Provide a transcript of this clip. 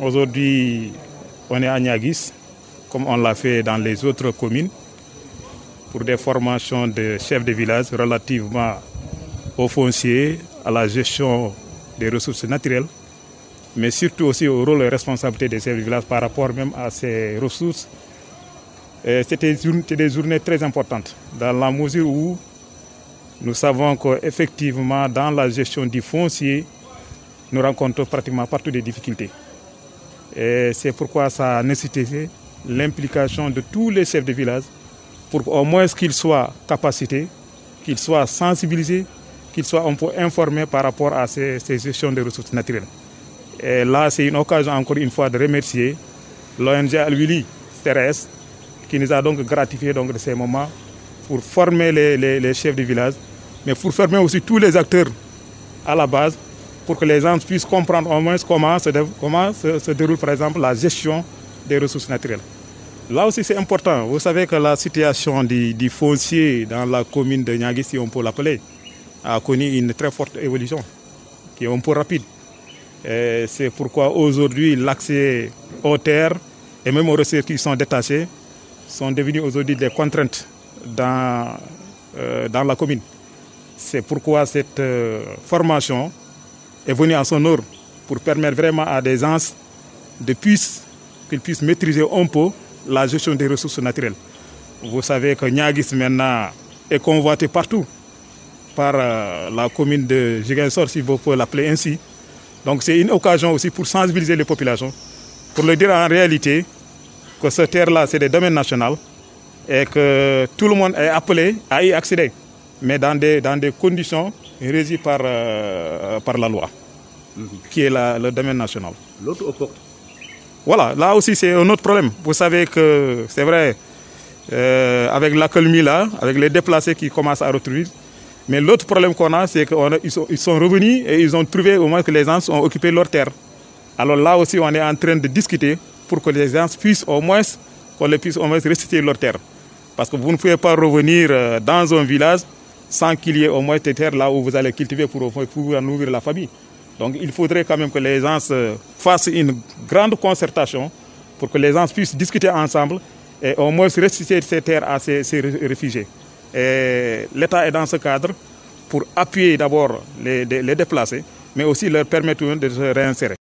Aujourd'hui, on est à Niaguis, comme on l'a fait dans les autres communes, pour des formations de chefs de village relativement au foncier, à la gestion des ressources naturelles, mais surtout aussi au rôle et responsabilité des chefs de village par rapport même à ces ressources. C'était des journées très importantes, dans la mesure où nous savons qu'effectivement, dans la gestion du foncier, nous rencontrons pratiquement partout des difficultés. Et c'est pourquoi ça a nécessité l'implication de tous les chefs de village pour au moins qu'ils soient capacités, qu'ils soient sensibilisés, qu'ils soient un peu informés par rapport à ces gestions des ressources naturelles. Et là, c'est une occasion encore une fois de remercier l'ONG Al-Wili Terres qui nous a donc gratifié donc de ces moments pour former les chefs de village, mais pour former aussi tous les acteurs à la base pour que les gens puissent comprendre au moins comment se déroule par exemple la gestion des ressources naturelles. Là aussi c'est important. Vous savez que la situation du foncier dans la commune de Niaguis, si on peut l'appeler, a connu une très forte évolution, qui est un peu rapide. C'est pourquoi aujourd'hui l'accès aux terres et même aux ressources qui sont détachées sont devenues aujourd'hui des contraintes dans la commune. C'est pourquoi cette formation est venue en son heure pour permettre vraiment à des gens qu'ils puissent maîtriser un peu la gestion des ressources naturelles. Vous savez que Niaguis maintenant est convoité partout par la commune de Ziguinchor, si vous pouvez l'appeler ainsi. Donc c'est une occasion aussi pour sensibiliser les populations, pour leur dire en réalité que cette terre-là, c'est des domaines nationaux et que tout le monde est appelé à y accéder, mais dans des conditions régies par la loi, qui est le domaine national. L'autre opportunité. Voilà, là aussi c'est un autre problème. Vous savez que c'est vrai, avec l'accalmie là, avec les déplacés qui commencent à retrouver, mais l'autre problème qu'on a, c'est qu'ils sont revenus et ils ont trouvé au moins que les gens ont occupé leur terre. Alors là aussi, on est en train de discuter pour que les gens puissent au moins restituer leur terre. Parce que vous ne pouvez pas revenir dans un village sans qu'il y ait au moins des terres là où vous allez cultiver pour pouvoir nourrir la famille. Donc il faudrait quand même que les gens fassent une grande concertation pour que les gens puissent discuter ensemble et au moins restituer ces terres à ces réfugiés. L'État est dans ce cadre pour appuyer d'abord les déplacés, mais aussi leur permettre de se réinsérer.